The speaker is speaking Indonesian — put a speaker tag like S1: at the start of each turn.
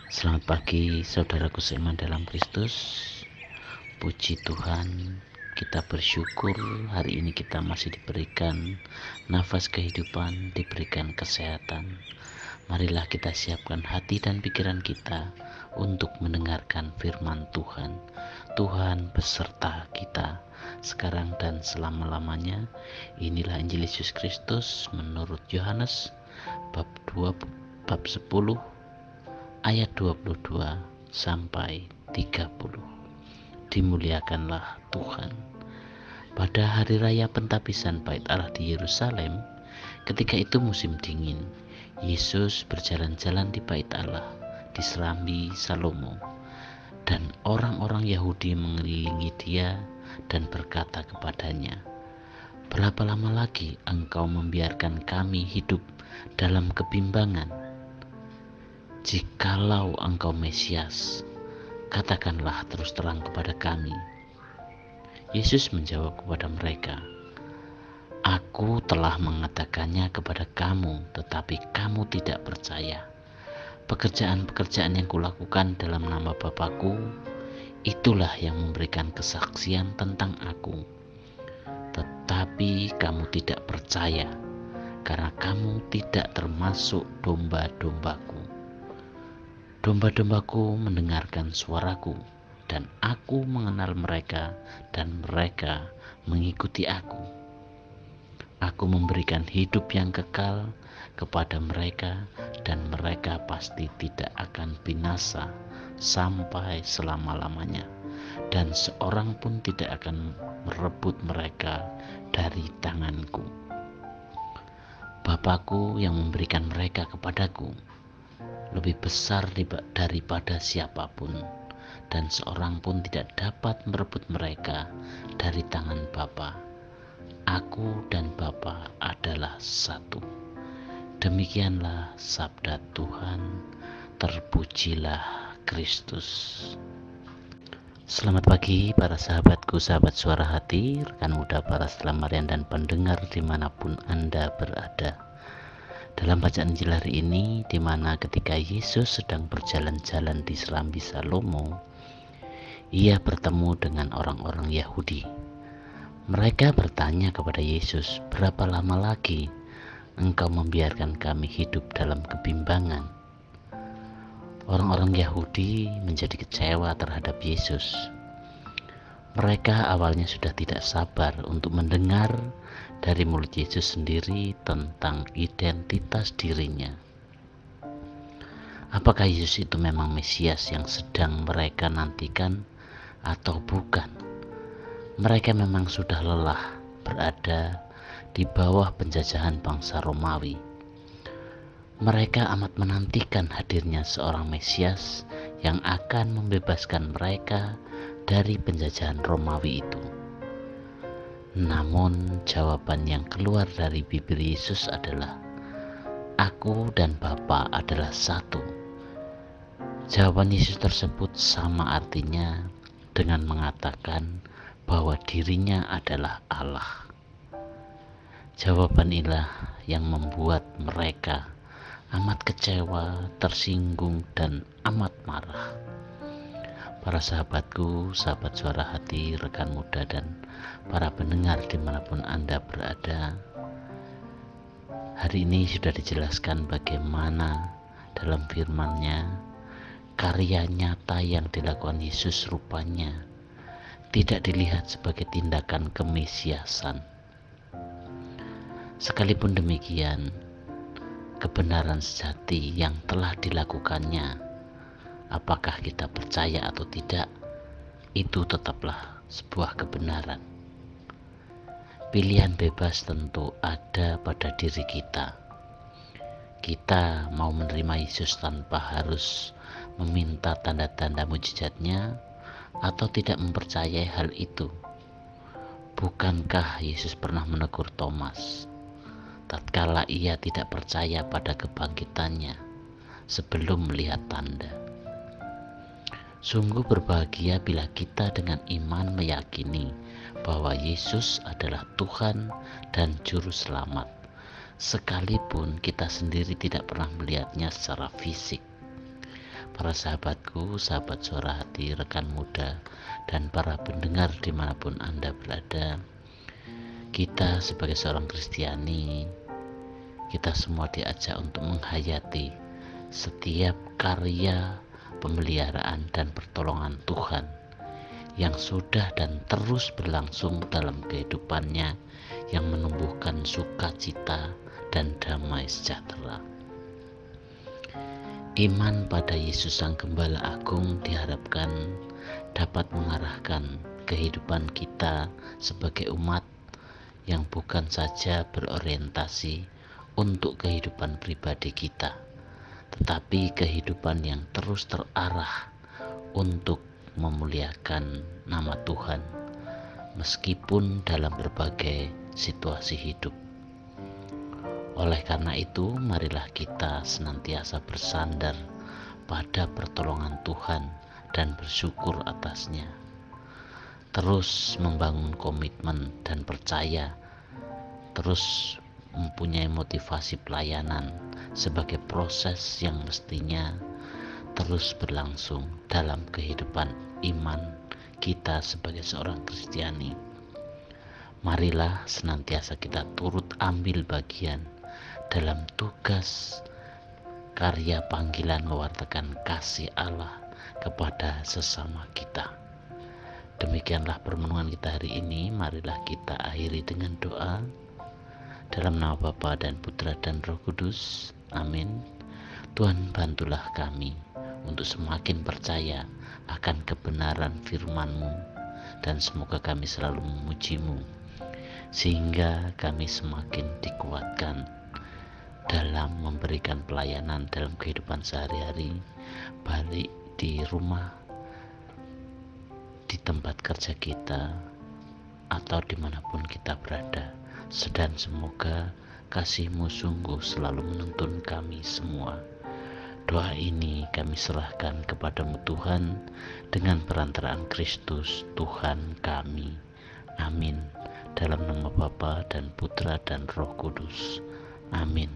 S1: Selamat pagi saudaraku seiman dalam Kristus. Puji Tuhan, kita bersyukur hari ini kita masih diberikan nafas kehidupan, diberikan kesehatan. Marilah kita siapkan hati dan pikiran kita untuk mendengarkan firman Tuhan. Tuhan beserta kita sekarang dan selama-lamanya. Inilah Injil Yesus Kristus menurut Yohanes bab 10 ayat 22 sampai 30. Dimuliakanlah Tuhan. Pada hari raya pentapisan Bait Allah di Yerusalem, ketika itu musim dingin, Yesus berjalan-jalan di Bait Allah di serambi Salomo, dan orang-orang Yahudi mengelilingi dia dan berkata kepadanya, "Berapa lama lagi engkau membiarkan kami hidup dalam kebimbangan? Jikalau engkau Mesias, katakanlah terus terang kepada kami." Yesus menjawab kepada mereka, "Aku telah mengatakannya kepada kamu, tetapi kamu tidak percaya. Pekerjaan-pekerjaan yang kulakukan dalam nama Bapa-Ku, itulah yang memberikan kesaksian tentang Aku. Tetapi kamu tidak percaya, karena kamu tidak termasuk domba-dombaku. Domba-dombaku mendengarkan suaraku, dan aku mengenal mereka, dan mereka mengikuti aku. Aku memberikan hidup yang kekal kepada mereka, dan mereka pasti tidak akan binasa sampai selama-lamanya, dan seorang pun tidak akan merebut mereka dari tanganku. Bapa-Ku yang memberikan mereka kepadaku lebih besar daripada siapapun, dan seorang pun tidak dapat merebut mereka dari tangan Bapa. Aku dan Bapa adalah satu." Demikianlah sabda Tuhan. Terpujilah Kristus. Selamat pagi para sahabatku, sahabat suara hati, rekan muda para selamarian dan pendengar dimanapun Anda berada. Dalam bacaan Injil hari ini, di mana ketika Yesus sedang berjalan-jalan di serambi Salomo, ia bertemu dengan orang-orang Yahudi. Mereka bertanya kepada Yesus, "Berapa lama lagi engkau membiarkan kami hidup dalam kebimbangan?" Orang-orang Yahudi menjadi kecewa terhadap Yesus. Mereka awalnya sudah tidak sabar untuk mendengar dari mulut Yesus sendiri tentang identitas dirinya. Apakah Yesus itu memang Mesias yang sedang mereka nantikan atau bukan? Mereka memang sudah lelah berada di bawah penjajahan bangsa Romawi. Mereka amat menantikan hadirnya seorang Mesias yang akan membebaskan mereka dari penjajahan Romawi itu. Namun jawaban yang keluar dari bibir Yesus adalah, "Aku dan Bapa adalah satu." Jawaban Yesus tersebut sama artinya dengan mengatakan bahwa dirinya adalah Allah. Jawaban inilah yang membuat mereka amat kecewa, tersinggung, dan amat marah. Para sahabatku, sahabat suara hati, rekan muda, dan para pendengar dimanapun Anda berada, hari ini sudah dijelaskan bagaimana dalam firman-Nya karya nyata yang dilakukan Yesus rupanya tidak dilihat sebagai tindakan kemesiasan. Sekalipun demikian, kebenaran sejati yang telah dilakukannya, apakah kita percaya atau tidak, itu tetaplah sebuah kebenaran. Pilihan bebas tentu ada pada diri kita. Kita mau menerima Yesus tanpa harus meminta tanda-tanda mujizatnya atau tidak mempercayai hal itu. Bukankah Yesus pernah menegur Thomas tatkala ia tidak percaya pada kebangkitannya sebelum melihat tanda? Sungguh berbahagia bila kita dengan iman meyakini bahwa Yesus adalah Tuhan dan Juru Selamat, sekalipun kita sendiri tidak pernah melihatnya secara fisik. para sahabatku, sahabat suara hati, rekan muda, dan para pendengar dimanapun Anda berada. Kita sebagai seorang Kristiani, kita semua diajak untuk menghayati setiap karya pemeliharaan dan pertolongan Tuhan yang sudah dan terus berlangsung dalam kehidupannya, yang menumbuhkan sukacita dan damai sejahtera. Iman pada Yesus Sang Gembala Agung diharapkan dapat mengarahkan kehidupan kita sebagai umat yang bukan saja berorientasi untuk kehidupan pribadi kita, tetapi kehidupan yang terus terarah untuk memuliakan nama Tuhan meskipun dalam berbagai situasi hidup. Oleh karena itu, marilah kita senantiasa bersandar pada pertolongan Tuhan dan bersyukur atasnya. Terus membangun komitmen dan percaya, terus mempunyai motivasi pelayanan sebagai proses yang mestinya terus berlangsung dalam kehidupan iman kita sebagai seorang Kristiani. Marilah senantiasa kita turut ambil bagian dalam tugas karya panggilan mewartakan kasih Allah kepada sesama kita. Demikianlah permenungan kita hari ini. Marilah kita akhiri dengan doa. Dalam nama Bapa dan Putra dan Roh Kudus. Amin. Tuhan, bantulah kami untuk semakin percaya akan kebenaran firman-Mu, dan semoga kami selalu memuji-Mu, sehingga kami semakin dikuatkan dalam memberikan pelayanan dalam kehidupan sehari-hari, baik di rumah, di tempat kerja kita, atau dimanapun kita berada. Dan semoga kasih-Mu sungguh selalu menuntun kami semua. Doa ini kami serahkan kepada-Mu Tuhan, dengan perantaraan Kristus Tuhan kami. Amin. Dalam nama Bapa dan Putra dan Roh Kudus. Amin.